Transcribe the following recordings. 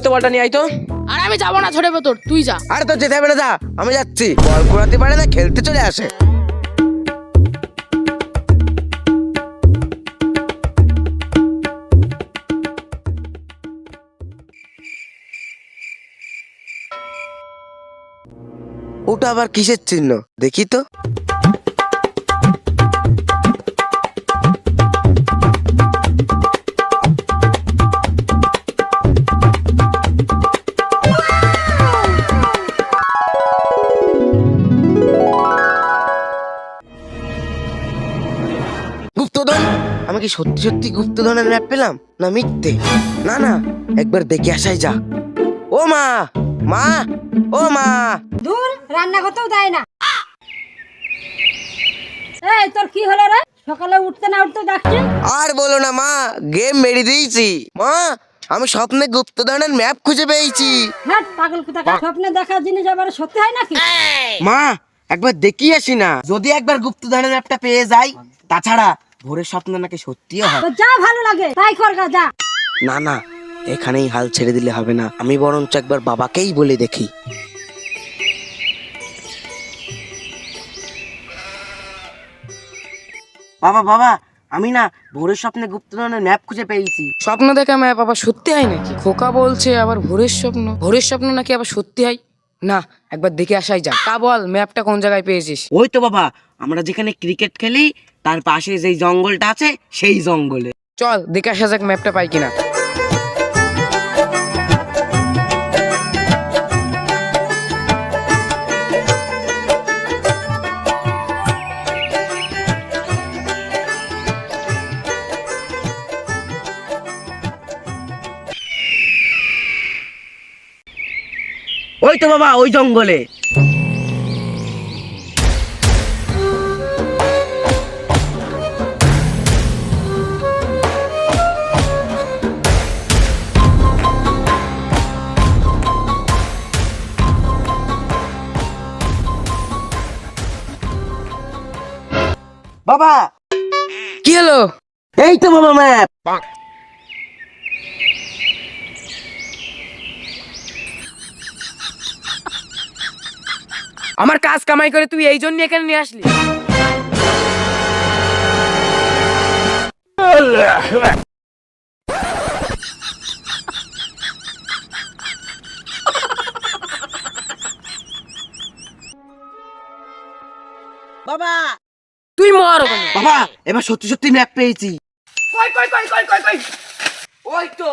উল্টো পাল্টা নিয়ে আই তো। আর আমি যাবো না ছোট ভেতর, তুই যা। আরে তোর যেতে হবে না, যা, আমি যাচ্ছি। বল কুড়াতে পারে না, খেলতে চলে আসে। ওটা আবার কিসের চিহ্ন দেখি তো। গুপ্তধন? আমি কি সত্যি সত্যি গুপ্তধনের ম্যাপ পেলাম না মিথ্যে? না না, একবার দেখে আসাই যা। ও মা, মা, ও মা। দূর, রান্না করতেও দেয় না। এই তোর কি হলো রে? সকালে উঠতে না উঠতে ডাকছিস? আর বলো না মা, গেম মেরে দিয়েছি। মা, আমি স্বপ্নে গুপ্তধনের ম্যাপ খুঁজে পেয়েছি। হ্যাঁ পাগল কোথাকার, স্বপ্নে দেখা জিনিস আবার সত্যি হয় নাকি? মা, একবার দেখি আসি না, যদি একবার গুপ্তধনের ম্যাপটা পেয়ে যাই। তাছাড়া ভোরের স্বপ্ন নাকি সত্যিও হয়। তো যা ভালো লাগে তাই কর গা, যা। না না, এখানেই হাল ছেড়ে দিলে হবে না, আমি বরঞ্চ একবার বাবাকেই বলে দেখি। বাবা বাবা, আমি না ভোরের স্বপ্নে গুপ্তধনের ম্যাপ খুঁজে পেয়েছি। স্বপ্ন দেখা ম্যাপ আবার সত্যি হয় নাকি? খোকা বলছে আবার ভোরের স্বপ্ন, ভোরের স্বপ্ন নাকি আবার সত্যি হয়। না, একবার দেখে আসাই যাক। তা বল, ম্যাপটা কোন জায়গায় পেয়েছিস? ওই তো বাবা, আমরা যেখানে ক্রিকেট খেলি তার পাশে যেই জঙ্গলটা আছে সেই জঙ্গলে। চল দেখে আসা যাক ম্যাপটা পাই কিনা। ওই তো বাবা, ওই জঙ্গলে। বাবা, কি হলো? এই তো বাবা ম্যাপ। আমার কাজ কামাই করে তুই এই জন্য এখানে নিয়ে আসলি? বাবা, তুই মর ওখানে। বাবা, এবার সত্যি সত্যি ম্যাপ পেয়েছি। কই কই কই কই কই কই? ওই তো।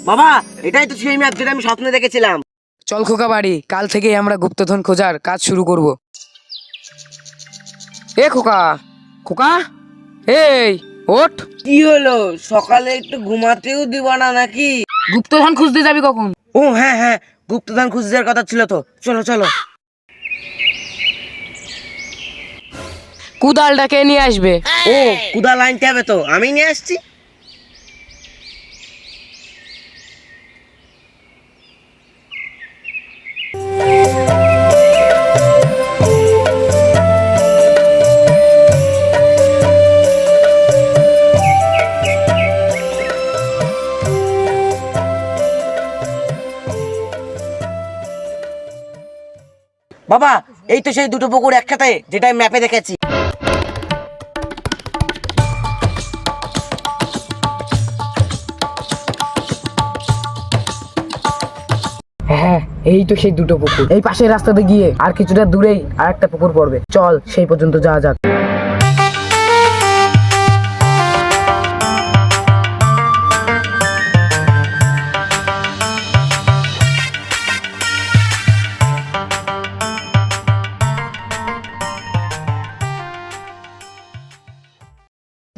বাবা, এটাই তো সেই ম্যাপ যেটা আমি স্বপ্নে দেখেছিলাম। চল খোকা বাড়ি, কাল থেকেই আমরা গুপ্তধন খোঁজার কাজ শুরু করব। এ খোকা, খোকা, এই ওঠ। কি হলো, সকালে একটু ঘুমাতেও দিবা না নাকি? গুপ্তধন খুঁজতে যাবি কখন? ও হ্যাঁ হ্যাঁ, গুপ্তধন খুঁজে যাওয়ার কথা ছিল তো, চলো চলো। কুদালটা কে নিয়ে আসবে? ও, কুদাল আনতে হবে তো, আমি নিয়ে আসছি। বাবা, এই তো সেই দুটো পুকুর একসাথে, যেটা আমি ম্যাপে দেখেছি। হ্যাঁ, এই তো সেই দুটো পুকুর। এই পাশের রাস্তাতে গিয়ে আর কিছুটা দূরেই আর একটা পুকুর পড়বে। চল সেই পর্যন্ত যাওয়া যাক।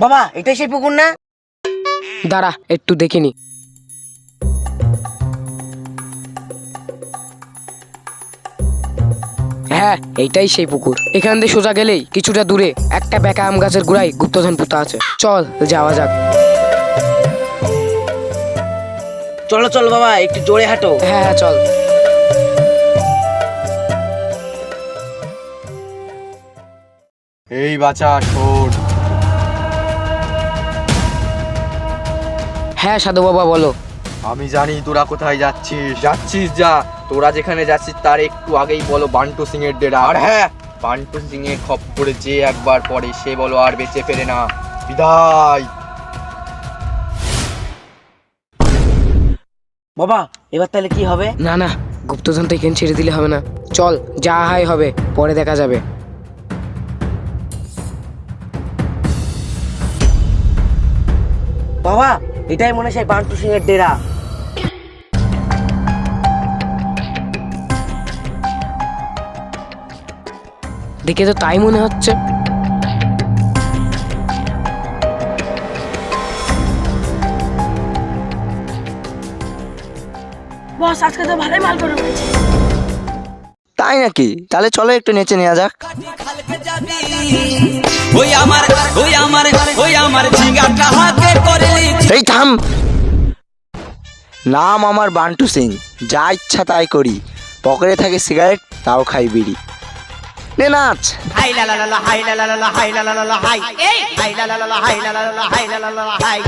বাবা, এটাই সেই পুকুর না? দাঁড়া একটু দেখিনি। হ্যাঁ, এইটাই সেই পুকুর। এখান দিয়ে সোজা গেলেই কিছুটা দূরে একটা বেকা আম গাছের গোড়ায় গুপ্তধন পুঁতা আছে। চল যাওয়া যাক। চলো চলো বাবা, একটু জোরে হাঁটো। হ্যাঁ হ্যাঁ চল। এই বাচ্চা শোন, হ্যাঁ সাধু বাবা বলো। আমি জানি তোরা কোথায় যাচ্ছিস। যাচ্ছিস যা, তোরা যেখানে যাচ্ছিস তার একটু আগেই বলো বান্টু সিং এর ডেরা। আর হ্যাঁ, বান্টু সিং এর খপ্পরে যে একবার পড়ে সে বলো আর বেঁচে ফেরে না। বিদায়। বাবা এবার তাহলে কি হবে? না না, গুপ্তধন তো এখানে ছেড়ে দিলে হবে না। চল, যা হয় হবে, পরে দেখা যাবে। বাবা এটাই মনে হয় সেই বান্টু সিং এর ডেরা। দেখে তো তাই মনে হচ্ছে। বস আজকে তো ভালোই মাল করে উঠেছে। তাই নাকি? তাহলে চলো একটু নেচে নেওয়া যাক। এই থাম। নাম আমার বান্টু সিং, যা ইচ্ছা তাই করি। পকেটে থাকে সিগারেট, তাও খাই বিড়ি। নে নাচ। হাই লা লা লা লা, হাই লা লা লা লা, হাই লা লা লা লা, হাই এই হাই লা লা লা লা, হাই লা লা লা লা, হাই লা লা লা লা, হাই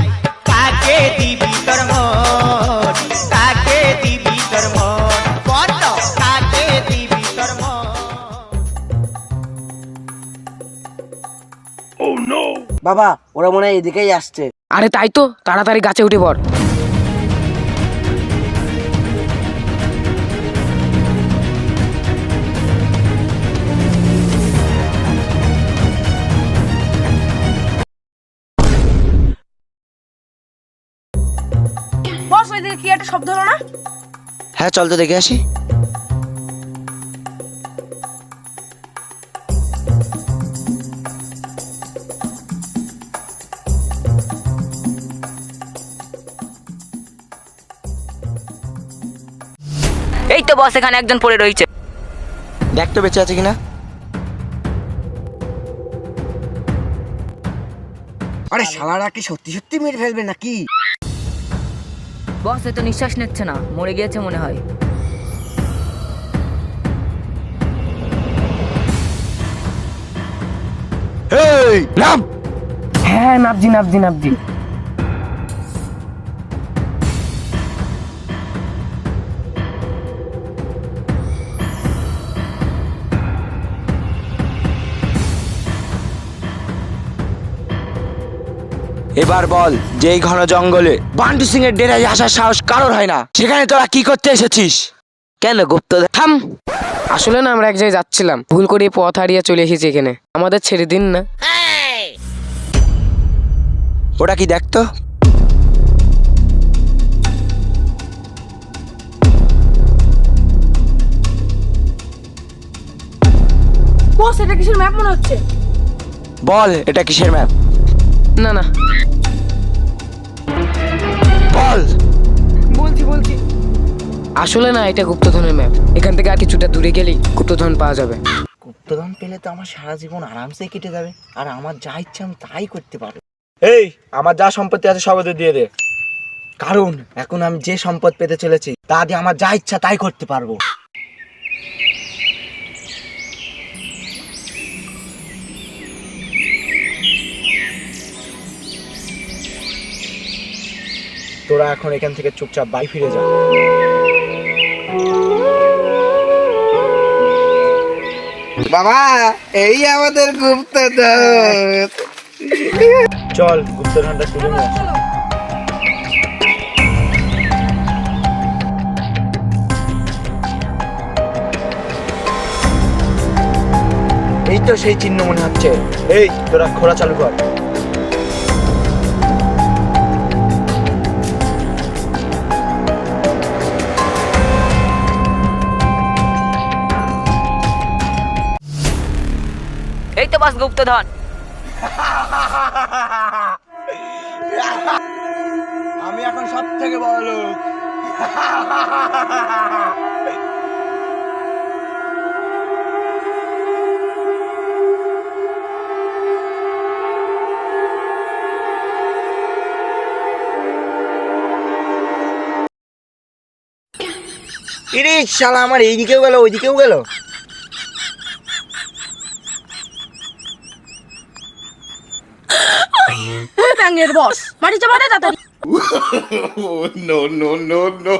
কাকে দিবি তোর মন, কাকে দিবি তোর মন, বল কাকে দিবি তোর মন। বাবা ওরা মনে হয় এদিকেই আসছে। আরে তাই তো, তাড়াতাড়ি গাছে উঠে পড়। বস ওইদিকে কি একটা শব্দ হলো না? হ্যাঁ চল তো দেখে আসি। এই তো বস, এখানে একজন পড়ে রয়েছে। দেখ তো বেঁচে আছে কিনা। আরে শালারা কি সত্যি সত্যি মেরে ফেলবে নাকি? বস এ তো নিঃশ্বাস নিচ্ছে না, মরে গিয়েছে মনে হয়। এই নাম। হ্যাঁ নাবজি নাবজি নাবজি। এবার বল, যে এই ঘন জঙ্গলে বান্টু সিং এর ডেরায় আসার সাহস কারোর হয় না, সেখানে তোরা কি করতে এসেছিস? কেন গুপ্ত? থাম। আসলে না, আমরা এক জায়গায় যাচ্ছিলাম, ভুল করে পথ হারিয়ে চলে এসেছি এখানে। আমাদের ছেড়ে দিন না। ওটা কি দেখতো? বস এটা কিসের ম্যাপ মনে হচ্ছে? বল এটা কিসের ম্যাপ? না না, বল। বলছি বলছি। আসলে না, এটা গুপ্তধনের ম্যাপ। এখান থেকে আর কিছুটা দূরে গেলেই গুপ্তধন পাওয়া যাবে। গুপ্তধন পেলে তো আমার সারা জীবন আরামসে কেটে যাবে, আর আমার যা ইচ্ছা আমি তাই করতে পারবো। এই আমার যা সম্পত্তি আছে সব ওদের দিয়ে দে, কারণ এখন আমি যে সম্পদ পেতে চলেছি তা দিয়ে আমার যা ইচ্ছা তাই করতে পারবো। তোরা এখন এখান থেকে চুপচাপ বাড়ি ফিরে যা। বাবা এই আমাদের গুপ্তধন। চল গুপ্তধনটা তুলে নিয়ে আসি। এই তো সেই চিহ্ন মনে হচ্ছে। এই তোরা খোঁড়া চালু কর। এই তো বস গুপ্তধন। আমি এখন সব থেকে বড় লোক। ইরে শালা, আমার এইদিকেও গেল ওইদিকেও গেল। গ্যাংয়ের বস বাড়ি যাবা না তাড়াতাড়ি no, no, no, no.